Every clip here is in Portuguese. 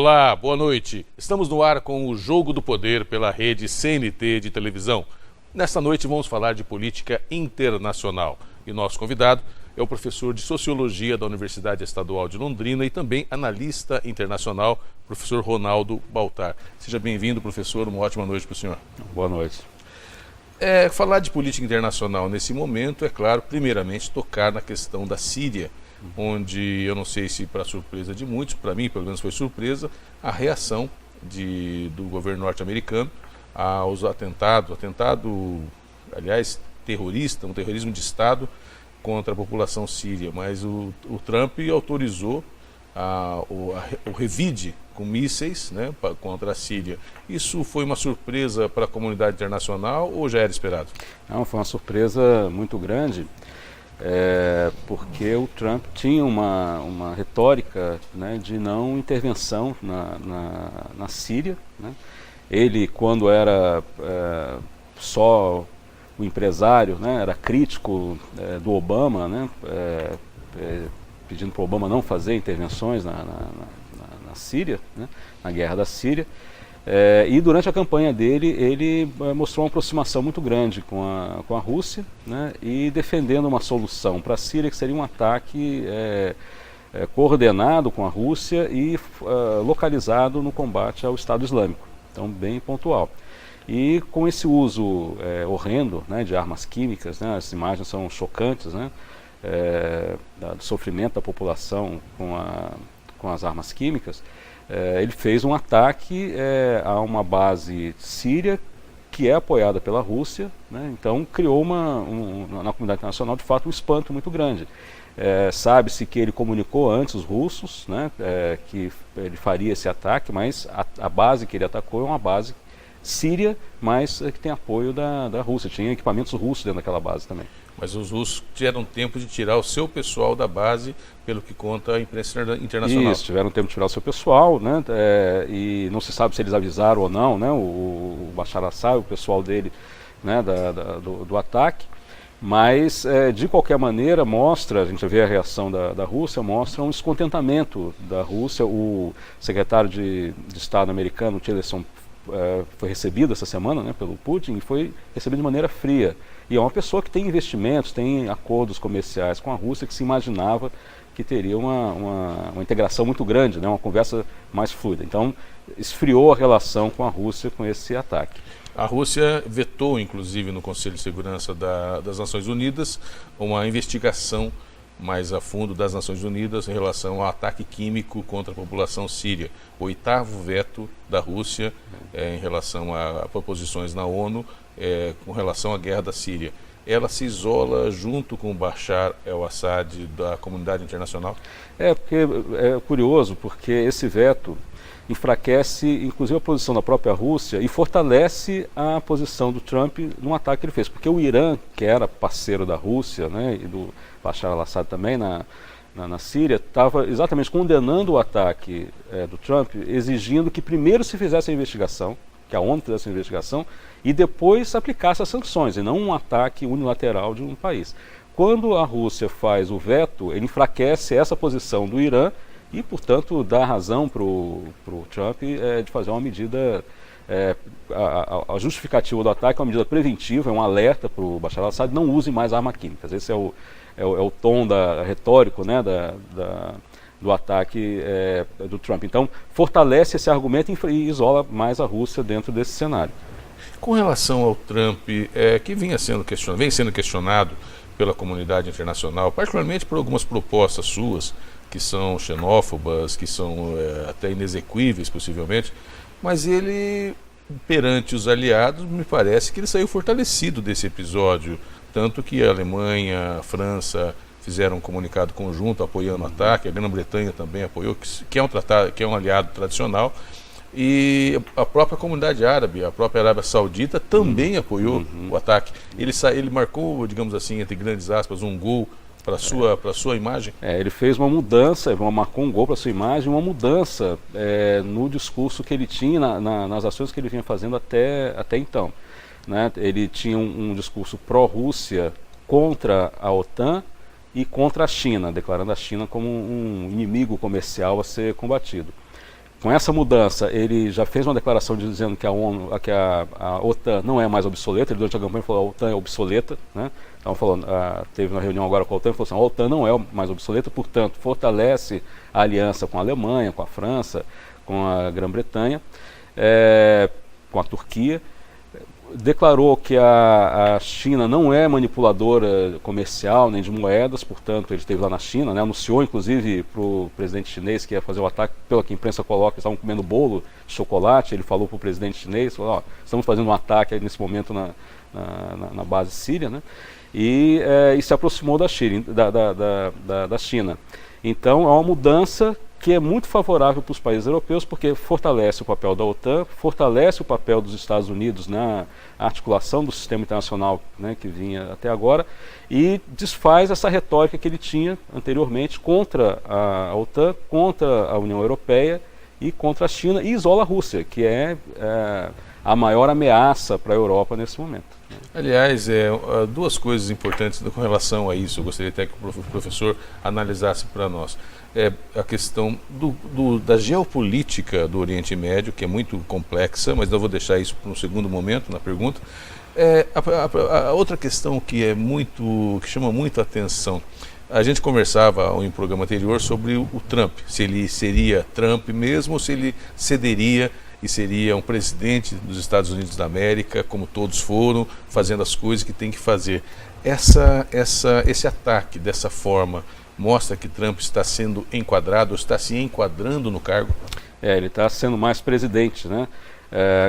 Olá, boa noite. Estamos no ar com o Jogo do Poder pela rede CNT de televisão. Nesta noite vamos falar de política internacional. E nosso convidado é o professor de Sociologia da Universidade Estadual de Londrina e também analista internacional, professor Ronaldo Baltar. Seja bem-vindo, professor. Uma ótima noite para o senhor. Boa noite. Falar de política internacional nesse momento, é claro, primeiramente tocar na questão da Síria, onde eu não sei se para surpresa de muitos, para mim pelo menos foi surpresa, a reação do governo norte-americano aos atentado, aliás, terrorista, um terrorismo de Estado contra a população síria, mas o Trump autorizou o revide com mísseis, né, contra a Síria. Isso foi uma surpresa para a comunidade internacional ou já era esperado? Não, foi uma surpresa muito grande, porque o Trump tinha uma retórica, né, de não intervenção na Síria, né? Ele, quando era só o empresário, né, era crítico do Obama, né, pedindo para o Obama não fazer intervenções na Síria, né, na guerra da Síria. E durante a campanha dele, ele mostrou uma aproximação muito grande com a Rússia, né, e defendendo uma solução para a Síria, que seria um ataque coordenado com a Rússia e localizado no combate ao Estado Islâmico. Então, bem pontual. E com esse uso horrendo, né, de armas químicas, né, as imagens são chocantes, né, do sofrimento da população com as armas químicas, ele fez um ataque a uma base síria que é apoiada pela Rússia, né, então criou na comunidade internacional, de fato, um espanto muito grande. Sabe-se que ele comunicou antes os russos, né, que ele faria esse ataque, mas a base que ele atacou é uma base síria, mas que tem apoio da Rússia. Tinha equipamentos russos dentro daquela base também. Mas os russos tiveram tempo de tirar o seu pessoal da base, pelo que conta a imprensa internacional. Isso, tiveram tempo de tirar o seu pessoal, né, e não se sabe se eles avisaram ou não, né, o Bashar al-Assad, o pessoal dele, né, do ataque. Mas, de qualquer maneira, a gente vê a reação da Rússia, mostra um descontentamento da Rússia. O secretário de Estado americano, Tillerson, foi recebido essa semana, né, pelo Putin, e foi recebido de maneira fria. E é uma pessoa que tem investimentos, tem acordos comerciais com a Rússia, que se imaginava que teria uma integração muito grande, né, uma conversa mais fluida. Então, esfriou a relação com a Rússia com esse ataque. A Rússia vetou, inclusive, no Conselho de Segurança das Nações Unidas, uma investigação mais a fundo das Nações Unidas em relação ao ataque químico contra a população síria. O 8º veto da Rússia em relação a proposições na ONU com relação à guerra da Síria. Ela se isola junto com o Bashar al-Assad da comunidade internacional? Porque é curioso, porque esse veto enfraquece, inclusive, a posição da própria Rússia e fortalece a posição do Trump no ataque que ele fez. Porque o Irã, que era parceiro da Rússia, né, e do Bashar al-Assad também na Síria, estava exatamente condenando o ataque do Trump, exigindo que primeiro se fizesse a investigação, que a ONU fizesse a investigação, e depois aplicasse as sanções, e não um ataque unilateral de um país. Quando a Rússia faz o veto, ele enfraquece essa posição do Irã, e, portanto, dá razão para o Trump de fazer uma medida, a justificativa do ataque é uma medida preventiva, é um alerta para o Bashar al-Assad: não use mais armas químicas. Esse é o tom retórico, né, do ataque do Trump. Então, fortalece esse argumento e isola mais a Rússia dentro desse cenário. Com relação ao Trump, que vem sendo questionado pela comunidade internacional, particularmente por algumas propostas suas, que são xenófobas, que são até inexequíveis, possivelmente, mas ele, perante os aliados, me parece que ele saiu fortalecido desse episódio, tanto que a Alemanha, a França fizeram um comunicado conjunto apoiando o ataque, a Grã-Bretanha também apoiou, que é um aliado tradicional, e a própria comunidade árabe, a própria Arábia Saudita também apoiou o ataque. Ele marcou, digamos assim, entre grandes aspas, um gol para a sua imagem? Ele fez uma mudança, marcou um gol para a sua imagem, uma mudança no discurso que ele tinha, nas ações que ele vinha fazendo até então, né? Ele tinha um discurso pró-Rússia contra a OTAN e contra a China, declarando a China como um inimigo comercial a ser combatido. com essa mudança, ele já fez uma declaração dizendo que a OTAN não é mais obsoleta. Ele, durante a campanha, falou que a OTAN é obsoleta, né? Então, teve uma reunião agora com a OTAN e falou assim: a OTAN não é mais obsoleta, portanto, fortalece a aliança com a Alemanha, com a França, com a Grã-Bretanha, com a Turquia. Declarou que a China não é manipuladora comercial nem de moedas, portanto ele esteve lá na China, né? Anunciou inclusive para o presidente chinês que ia fazer o ataque, pelo que a imprensa coloca, estavam comendo bolo de chocolate. Ele falou para o presidente chinês, falou: estamos fazendo um ataque aí nesse momento na base síria, né? E se aproximou da China. Então é uma mudança que é muito favorável para os países europeus, porque fortalece o papel da OTAN, fortalece o papel dos Estados Unidos na articulação do sistema internacional, né, que vinha até agora, e desfaz essa retórica que ele tinha anteriormente contra a OTAN, contra a União Europeia e contra a China, e isola a Rússia, que é a maior ameaça para a Europa nesse momento. Aliás, duas coisas importantes com relação a isso, eu gostaria até que o professor analisasse para nós. A questão da geopolítica do Oriente Médio, que é muito complexa, mas eu vou deixar isso para um segundo momento na pergunta. A outra questão que chama muito a atenção, a gente conversava em um programa anterior sobre o Trump, se ele seria Trump mesmo ou se ele cederia e seria um presidente dos Estados Unidos da América, como todos foram, fazendo as coisas que tem que fazer. Esse ataque dessa forma mostra que Trump está sendo enquadrado, ou está se enquadrando no cargo? Ele está sendo mais presidente, né?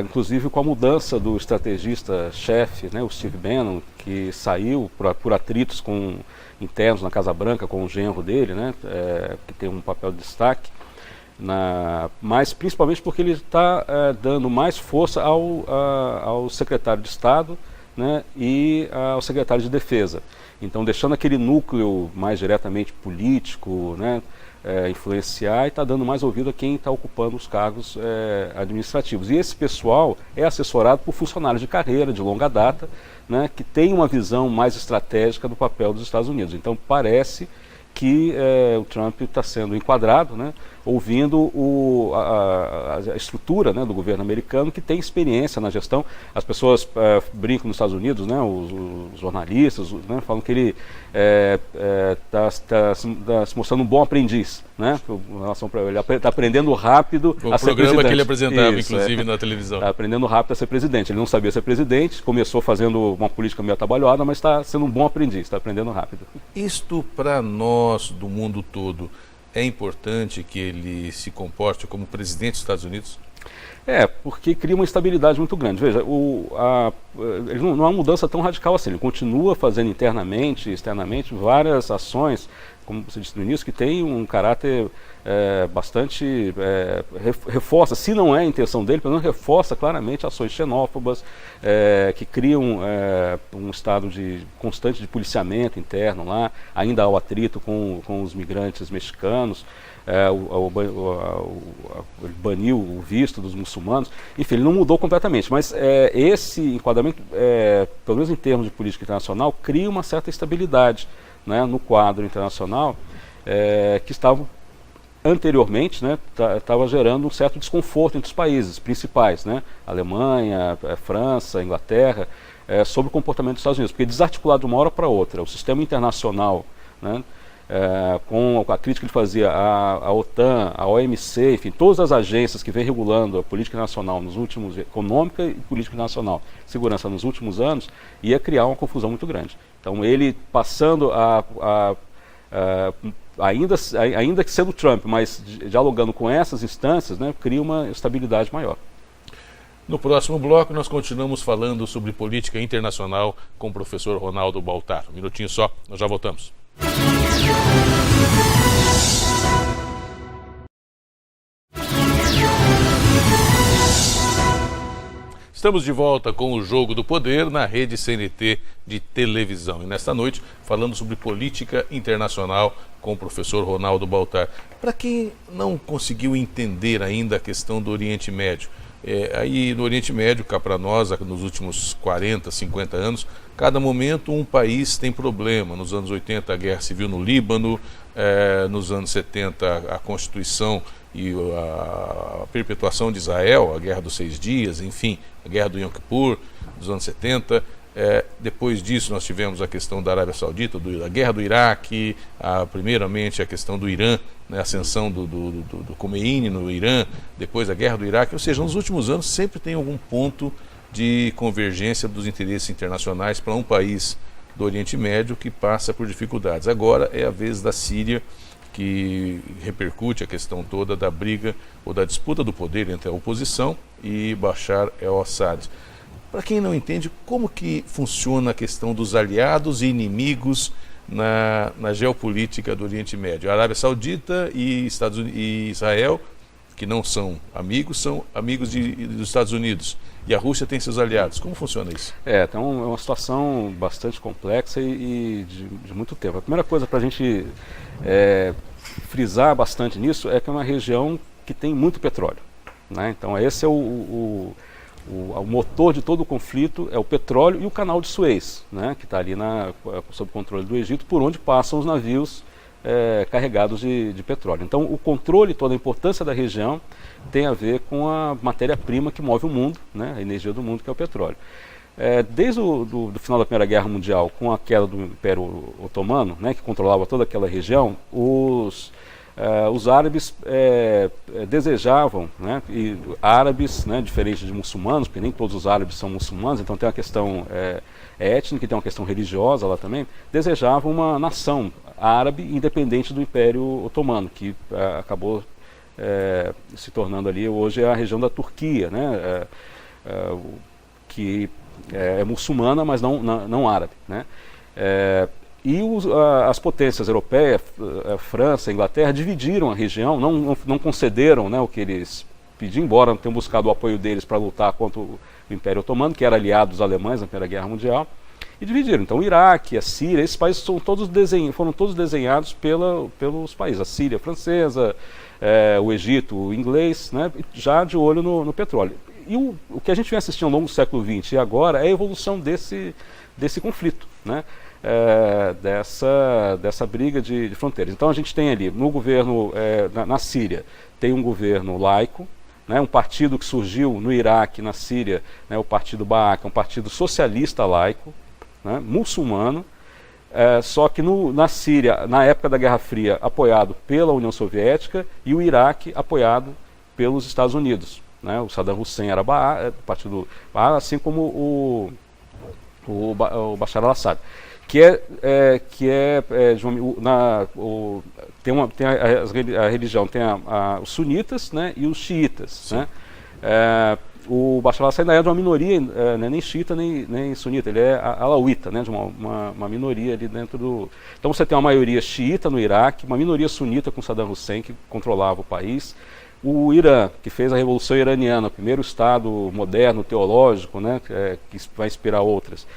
Inclusive com a mudança do estrategista-chefe, né, o Steve Bannon, que saiu por atritos internos na Casa Branca com o genro dele, né, que tem um papel de destaque, mas principalmente porque ele está dando mais força ao secretário de Estado, né, e ao secretário de Defesa. Então, deixando aquele núcleo mais diretamente político, né, influenciar, e está dando mais ouvido a quem está ocupando os cargos administrativos. E esse pessoal é assessorado por funcionários de carreira, de longa data, né, que tem uma visão mais estratégica do papel dos Estados Unidos. Então, parece que o Trump está sendo enquadrado, né, ouvindo a estrutura, né, do governo americano, que tem experiência na gestão. As pessoas brincam nos Estados Unidos, né, os jornalistas, né, falam que ele está se mostrando um bom aprendiz, né, em relação para ele está aprendendo rápido a ser presidente. O programa que ele apresentava, inclusive, na televisão. Está aprendendo rápido a ser presidente. Ele não sabia ser presidente, começou fazendo uma política meio atabalhoada, mas está sendo um bom aprendiz, está aprendendo rápido. Isto, para nós do mundo todo, é importante que ele se comporte como presidente dos Estados Unidos? Porque cria uma instabilidade muito grande. Veja, ele não é uma mudança tão radical assim. Ele continua fazendo internamente e externamente várias ações, como você disse no início, que tem um caráter bastante... reforça, se não é a intenção dele, pelo menos reforça claramente ações xenófobas, que criam um estado constante de policiamento interno lá. Ainda há o atrito com os migrantes mexicanos. Ele baniu o visto dos muçulmanos. Enfim, ele não mudou completamente, mas esse enquadramento, pelo menos em termos de política internacional, cria uma certa estabilidade, né, no quadro internacional, que estava anteriormente, né, estava gerando um certo desconforto entre os países principais, né, Alemanha, França, Inglaterra, sobre o comportamento dos Estados Unidos, porque desarticulado de uma hora para outra, o sistema internacional, né, com a crítica que ele fazia à OTAN, à OMC, enfim, todas as agências que vêm regulando a política nacional econômica e política nacional, segurança nos últimos anos, ia criar uma confusão muito grande. Então ele passando ainda que sendo Trump, mas dialogando com essas instâncias, né, cria uma estabilidade maior. No próximo bloco nós continuamos falando sobre política internacional com o professor Ronaldo Baltar. Um minutinho só, nós já voltamos. Estamos de volta com o Jogo do Poder na rede CNT de televisão. E nesta noite, falando sobre política internacional com o professor Ronaldo Baltar. Para quem não conseguiu entender ainda a questão do Oriente Médio, aí no Oriente Médio, cá para nós, nos últimos 40, 50 anos, cada momento um país tem problema. Nos anos 80 a guerra civil no Líbano, nos anos 70 a Constituição e a perpetuação de Israel, a Guerra dos 6 Dias, enfim, a Guerra do Yom Kippur, dos anos 70. Depois disso nós tivemos a questão da Arábia Saudita, a Guerra do Iraque, primeiramente a questão do Irã, né, a ascensão do Khomeini no Irã, depois a Guerra do Iraque. Ou seja, nos últimos anos sempre tem algum ponto de convergência dos interesses internacionais para um país do Oriente Médio que passa por dificuldades. Agora é a vez da Síria, que repercute a questão toda da briga ou da disputa do poder entre a oposição e Bashar el-Assad. Para quem não entende, como que funciona a questão dos aliados e inimigos na geopolítica do Oriente Médio? A Arábia Saudita e Israel, que não são amigos dos Estados Unidos. E a Rússia tem seus aliados. Como funciona isso? Então é uma situação bastante complexa e de muito tempo. A primeira coisa para a gente frisar bastante nisso é que é uma região que tem muito petróleo, né? Então esse é o motor de todo o conflito, é o petróleo e o canal de Suez, né, que está ali sob controle do Egito, por onde passam os navios carregados de petróleo. Então o controle, toda a importância da região tem a ver com a matéria-prima que move o mundo, né, a energia do mundo, que é o petróleo. Desde o final da Primeira Guerra Mundial, com a queda do Império Otomano, né, que controlava toda aquela região, os árabes desejavam, né, e árabes, né, diferente de muçulmanos, porque nem todos os árabes são muçulmanos, então tem uma questão étnica e tem uma questão religiosa lá também, desejavam uma nação árabe independente do Império Otomano, que acabou se tornando ali hoje a região da Turquia, né, que é muçulmana, mas não árabe, né. E as potências europeias, a França, a Inglaterra, dividiram a região, não concederam, né, o que eles pediam, embora não tenham buscado o apoio deles para lutar contra o Império Otomano, que era aliado dos alemães na Primeira Guerra Mundial, e dividiram. Então o Iraque, a Síria, esses países foram todos desenhados pelos países. A Síria francesa, o Egito o inglês, né, já de olho no petróleo. E o que a gente vem assistindo ao longo do século XX e agora é a evolução desse conflito, né? Dessa briga de fronteiras. Então a gente tem ali no governo, na Síria, tem um governo laico, né, um partido que surgiu no Iraque, na Síria, né, o Partido Baath, um partido socialista laico, né, muçulmano, só que na Síria, na época da Guerra Fria, apoiado pela União Soviética, e o Iraque apoiado pelos Estados Unidos, né, o Saddam Hussein era partido Baath, assim como o Bashar al-Assad. A religião tem os sunitas, né, e os xiitas, né. O Bashar al-Assad ainda é de uma minoria, não é nem xiita nem sunita, ele é alauíta, né, de uma minoria ali dentro do... Então você tem uma maioria xiita no Iraque, uma minoria sunita com Saddam Hussein, que controlava o país. O Irã, que fez a Revolução Iraniana, o primeiro Estado moderno, teológico, né, que vai inspirar outras,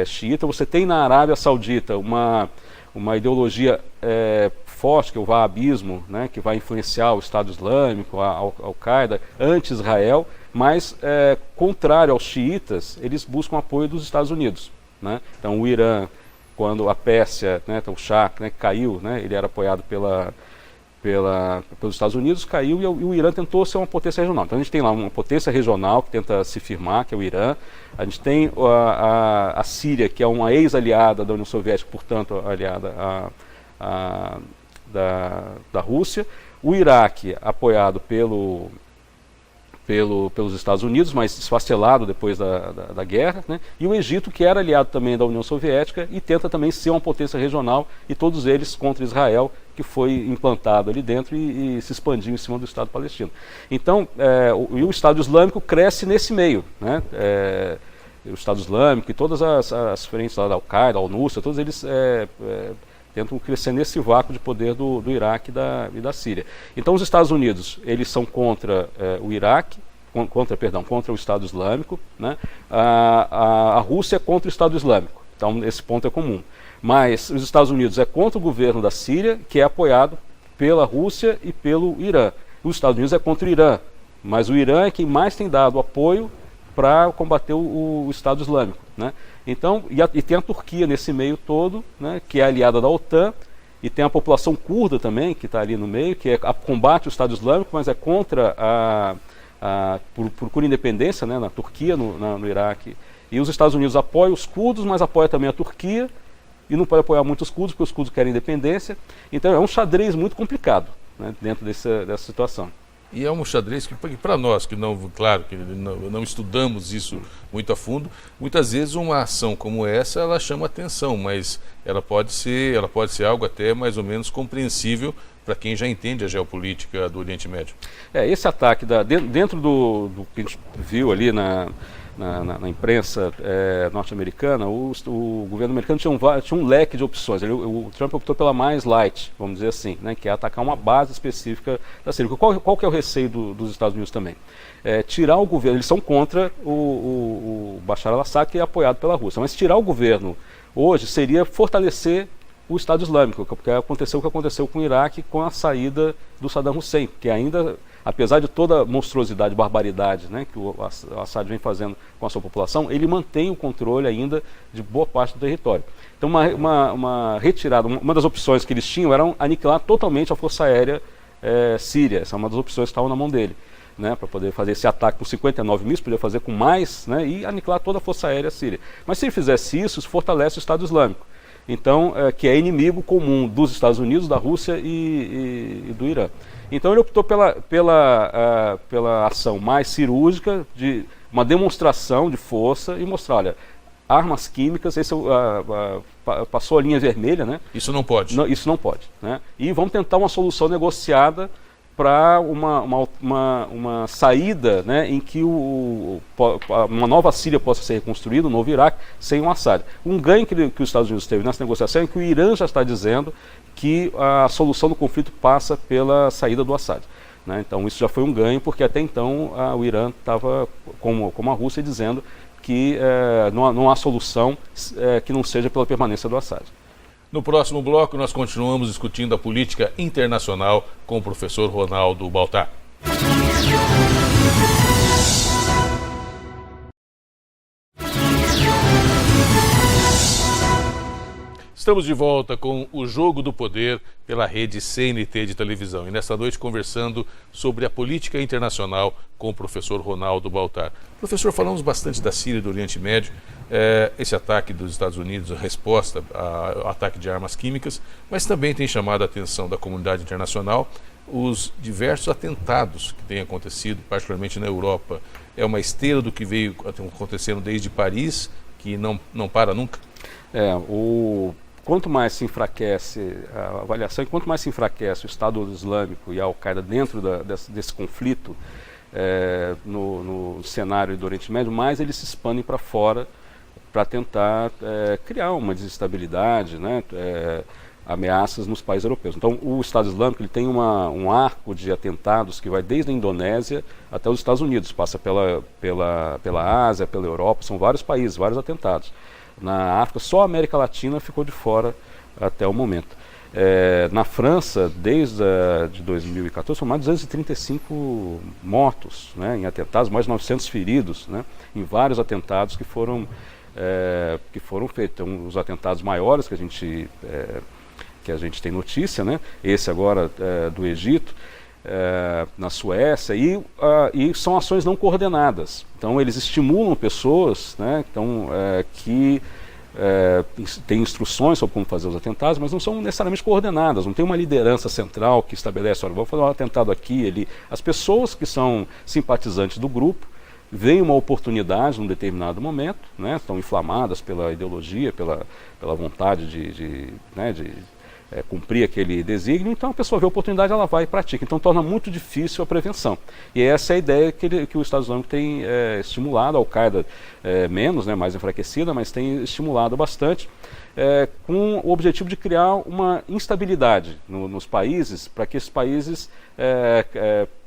xiita. Você tem na Arábia Saudita uma ideologia forte, que é o wahabismo, né, que vai influenciar o Estado Islâmico, a Al-Qaeda, anti-Israel, mas, contrário aos xiitas, eles buscam apoio dos Estados Unidos, né? Então o Irã, quando a Pérsia, né, então, o Shah, né, caiu, né, ele era apoiado pelos Estados Unidos, caiu, e o Irã tentou ser uma potência regional. Então a gente tem lá uma potência regional que tenta se firmar, que é o Irã. A gente tem a Síria, que é uma ex-aliada da União Soviética, portanto aliada da Rússia. O Iraque, apoiado pelos Estados Unidos, mas esfacelado depois da guerra, né? E o Egito, que era aliado também da União Soviética e tenta também ser uma potência regional, e todos eles contra Israel, que foi implantado ali dentro e se expandiu em cima do Estado palestino. Então, o Estado Islâmico cresce nesse meio, né? O Estado Islâmico e todas as frentes da Al-Qaeda, Al-Nusra, todos eles tentam crescer nesse vácuo de poder do Iraque e da Síria. Então os Estados Unidos, eles são contra o Iraque, contra o Estado Islâmico, né? A Rússia é contra o Estado Islâmico, então esse ponto é comum. Mas os Estados Unidos é contra o governo da Síria, que é apoiado pela Rússia e pelo Irã. Os Estados Unidos é contra o Irã, mas o Irã é quem mais tem dado apoio para combater o Estado Islâmico, né? Então, e tem a Turquia nesse meio todo, né, que é aliada da OTAN, e tem a população curda também, que está ali no meio, que combate o Estado Islâmico, mas é contra procura independência, né, na Turquia, no Iraque. E os Estados Unidos apoiam os curdos, mas apoia também a Turquia, e não pode apoiar muito os curdos, porque os curdos querem independência. Então é um xadrez muito complicado, né, dentro dessa situação. E é um xadrez que, para nós, que não, claro, que não estudamos isso muito a fundo, muitas vezes uma ação como essa, ela chama atenção, mas ela pode ser algo até mais ou menos compreensível para quem já entende a geopolítica do Oriente Médio. Esse ataque, dentro do que a gente viu ali na imprensa norte-americana, o governo americano tinha um leque de opções. O Trump optou pela mais light, vamos dizer assim, né, que é atacar uma base específica da Síria. Qual que é o receio dos Estados Unidos também? Tirar o governo, eles são contra o Bashar al-Assad, que é apoiado pela Rússia, mas tirar o governo hoje seria fortalecer o Estado Islâmico, porque aconteceu o que aconteceu com o Iraque com a saída do Saddam Hussein, que ainda, apesar de toda a monstruosidade, barbaridade, né, que o Assad vem fazendo com a sua população, ele mantém o controle ainda de boa parte do território. Então uma retirada, uma das opções que eles tinham era aniquilar totalmente a força aérea síria. Essa é uma das opções que estavam na mão dele, né, para poder fazer esse ataque com 59 mísseis, podia fazer com mais, né, e aniquilar toda a força aérea síria. Mas se ele fizesse isso fortalece o Estado Islâmico. Então, que é inimigo comum dos Estados Unidos, da Rússia e do Irã. Então ele optou pela ação mais cirúrgica, de uma demonstração de força e mostrar, olha, armas químicas, passou a linha vermelha, né? Isso não pode. Isso não pode, né? E vamos tentar uma solução negociada para uma saída, né, em que uma nova Síria possa ser reconstruída, um novo Iraque, sem o Assad. Um ganho que os Estados Unidos teve nessa negociação é que o Irã já está dizendo que a solução do conflito passa pela saída do Assad, né? Então isso já foi um ganho, porque até então o Irã estava, como a Rússia, dizendo que não há solução que não seja pela permanência do Assad. No próximo bloco, nós continuamos discutindo a política internacional com o professor Ronaldo Baltar. Estamos de volta com o Jogo do Poder pela rede CNT de televisão. E nesta noite conversando sobre a política internacional com o professor Ronaldo Baltar. Professor, falamos bastante da Síria e do Oriente Médio, esse ataque dos Estados Unidos, a resposta ao ataque de armas químicas, mas também tem chamado a atenção da comunidade internacional os diversos atentados que têm acontecido, particularmente na Europa. É uma esteira do que veio acontecendo desde Paris, que não para nunca? Quanto mais se enfraquece a avaliação, e quanto mais se enfraquece o Estado Islâmico e a Al-Qaeda dentro desse conflito no cenário do Oriente Médio, mais eles se expandem para fora para tentar criar uma desestabilidade, né, ameaças nos países europeus. Então o Estado Islâmico ele tem um arco de atentados que vai desde a Indonésia até os Estados Unidos, passa pela Ásia, pela Europa, são vários países, vários atentados. Na África, só a América Latina ficou de fora até o momento. Na França, desde de 2014, são mais de 235 mortos, né, em atentados, mais de 900 feridos, né, em vários atentados que foram feitos. Então, os atentados maiores que a gente tem notícia, né, esse agora do Egito, na Suécia, e são ações não coordenadas. Então eles estimulam pessoas, né, que têm instruções sobre como fazer os atentados, mas não são necessariamente coordenadas, não tem uma liderança central que estabelece, olha, vamos fazer um atentado aqui, ali. As pessoas que são simpatizantes do grupo veem uma oportunidade num determinado momento, né, estão inflamadas pela ideologia, pela vontade de cumprir aquele desígnio, então a pessoa vê a oportunidade, ela vai e pratica. Então torna muito difícil a prevenção. E essa é a ideia que o Estado Islâmico tem estimulado, a Al-Qaeda menos, né, mais enfraquecida, mas tem estimulado bastante, com o objetivo de criar uma instabilidade nos países, para que esses países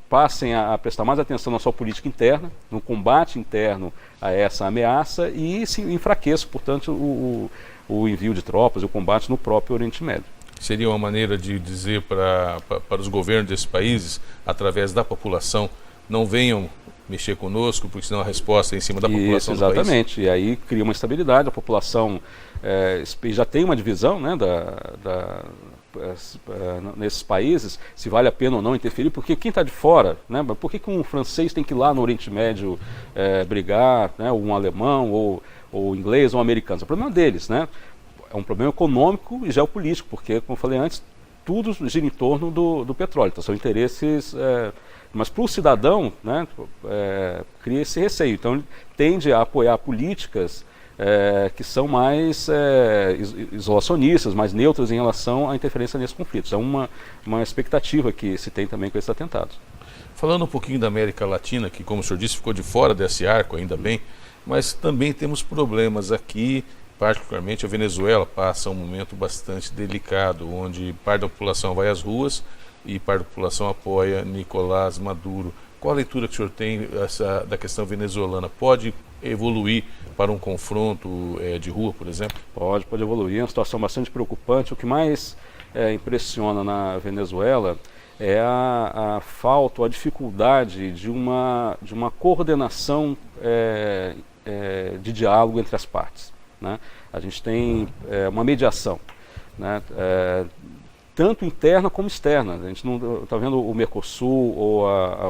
passem a prestar mais atenção na sua política interna, no combate interno a essa ameaça, e se enfraqueça, portanto, o envio de tropas e o combate no próprio Oriente Médio. Seria uma maneira de dizer para os governos desses países, através da população, não venham mexer conosco, porque senão a resposta é em cima da população do país? Exatamente, e aí cria uma instabilidade, a população já tem uma divisão, né, nesses países, se vale a pena ou não interferir, porque quem está de fora, né, por que um francês tem que ir lá no Oriente Médio brigar, né, ou um alemão, ou inglês, ou um americano? É o problema deles, né? É um problema econômico e geopolítico, porque, como eu falei antes, tudo gira em torno do petróleo, então são interesses... mas para o cidadão, né, cria esse receio, então ele tende a apoiar políticas que são mais isolacionistas, mais neutras em relação à interferência nesses conflitos. É uma expectativa que se tem também com esses atentados. Falando um pouquinho da América Latina, que, como o senhor disse, ficou de fora desse arco, ainda bem, mas também temos problemas aqui, particularmente a Venezuela passa um momento bastante delicado, onde parte da população vai às ruas e parte da população apoia Nicolás Maduro. Qual a leitura que o senhor tem da questão venezuelana? Pode evoluir para um confronto de rua, por exemplo? Pode evoluir, é uma situação bastante preocupante. O que mais impressiona na Venezuela é a falta, ou a dificuldade de uma coordenação de diálogo entre as partes, né? A gente tem uma mediação, né? Tanto interna como externa. A gente não está vendo o Mercosul ou a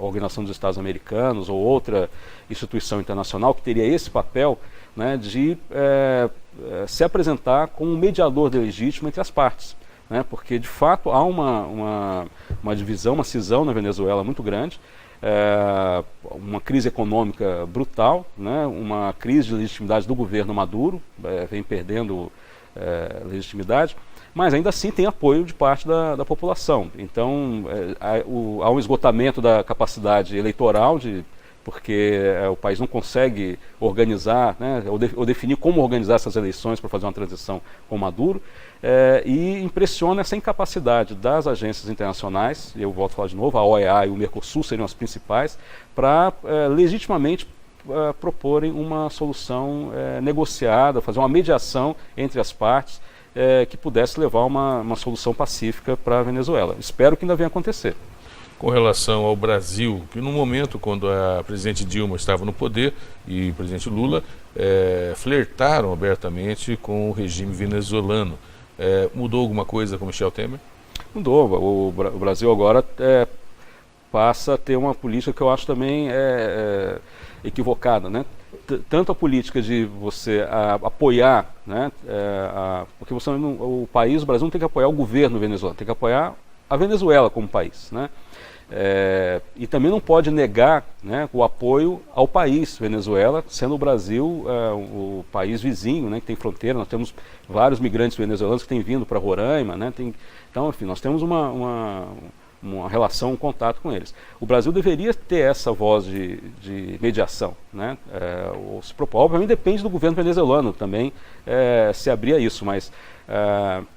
Organização dos Estados Americanos ou outra instituição internacional que teria esse papel, né, de se apresentar como um mediador legítimo entre as partes, né, porque de fato há uma divisão, uma cisão na Venezuela muito grande, uma crise econômica brutal, né, uma crise de legitimidade do governo Maduro, vem perdendo legitimidade, mas ainda assim tem apoio de parte da população. Então há um esgotamento da capacidade eleitoral, porque o país não consegue organizar, né, ou definir como organizar essas eleições para fazer uma transição com Maduro, e impressiona essa incapacidade das agências internacionais, e eu volto a falar de novo, a OEA e o Mercosul seriam as principais, para legitimamente proporem uma solução negociada, fazer uma mediação entre as partes, que pudesse levar uma solução pacífica para a Venezuela. Espero que ainda venha acontecer. Com relação ao Brasil, que no momento quando a presidente Dilma estava no poder e o presidente Lula flertaram abertamente com o regime venezuelano, mudou alguma coisa com Michel Temer? Mudou. O Brasil agora passa a ter uma política que eu acho também equivocada, né? Tanto a política de você apoiar, né, porque o Brasil não tem que apoiar o governo venezuelano, tem que apoiar a Venezuela como país, né? E também não pode negar, né, o apoio ao país Venezuela, sendo o Brasil o país vizinho, né, que tem fronteira. Nós temos vários migrantes venezuelanos que têm vindo para Roraima, né, então, enfim, nós temos uma relação, um contato com eles. O Brasil deveria ter essa voz de mediação, né? Se propor, obviamente depende do governo venezuelano também se abrir a isso, mas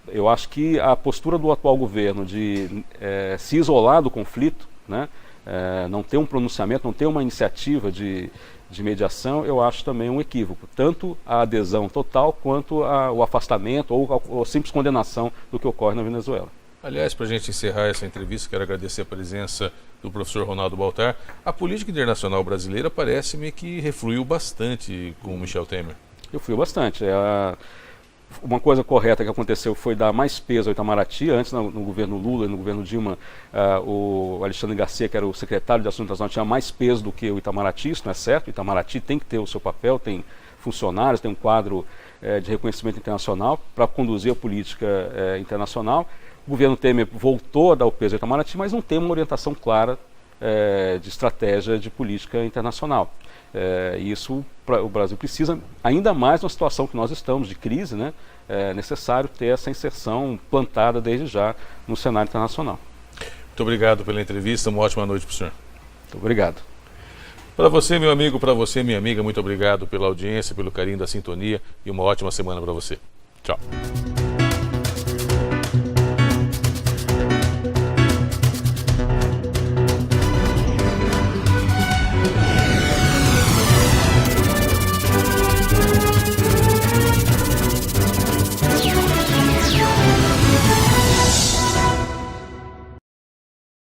eu acho que a postura do atual governo de se isolar do conflito, né? Não ter um pronunciamento, não ter uma iniciativa de mediação, eu acho também um equívoco, tanto a adesão total quanto o afastamento ou a simples condenação do que ocorre na Venezuela. Aliás, para a gente encerrar essa entrevista, quero agradecer a presença do professor Ronaldo Baltar. A política internacional brasileira parece-me que refluiu bastante com Michel Temer. Refluiu bastante. Uma coisa correta que aconteceu foi dar mais peso ao Itamaraty. Antes, no governo Lula e no governo Dilma, o Alexandre Garcia, que era o secretário de Assuntos Internacionais, tinha mais peso do que o Itamaraty. Isso não é certo. O Itamaraty tem que ter o seu papel, tem funcionários, tem um quadro de reconhecimento internacional para conduzir a política internacional. O governo Temer voltou a dar o peso ao Itamaraty, mas não tem uma orientação clara de estratégia de política internacional. Isso o Brasil precisa, ainda mais numa situação que nós estamos de crise, né? É necessário ter essa inserção plantada desde já no cenário internacional. Muito obrigado pela entrevista, uma ótima noite para o senhor. Muito obrigado. Para você, meu amigo, para você, minha amiga, muito obrigado pela audiência, pelo carinho da sintonia e uma ótima semana para você. Tchau.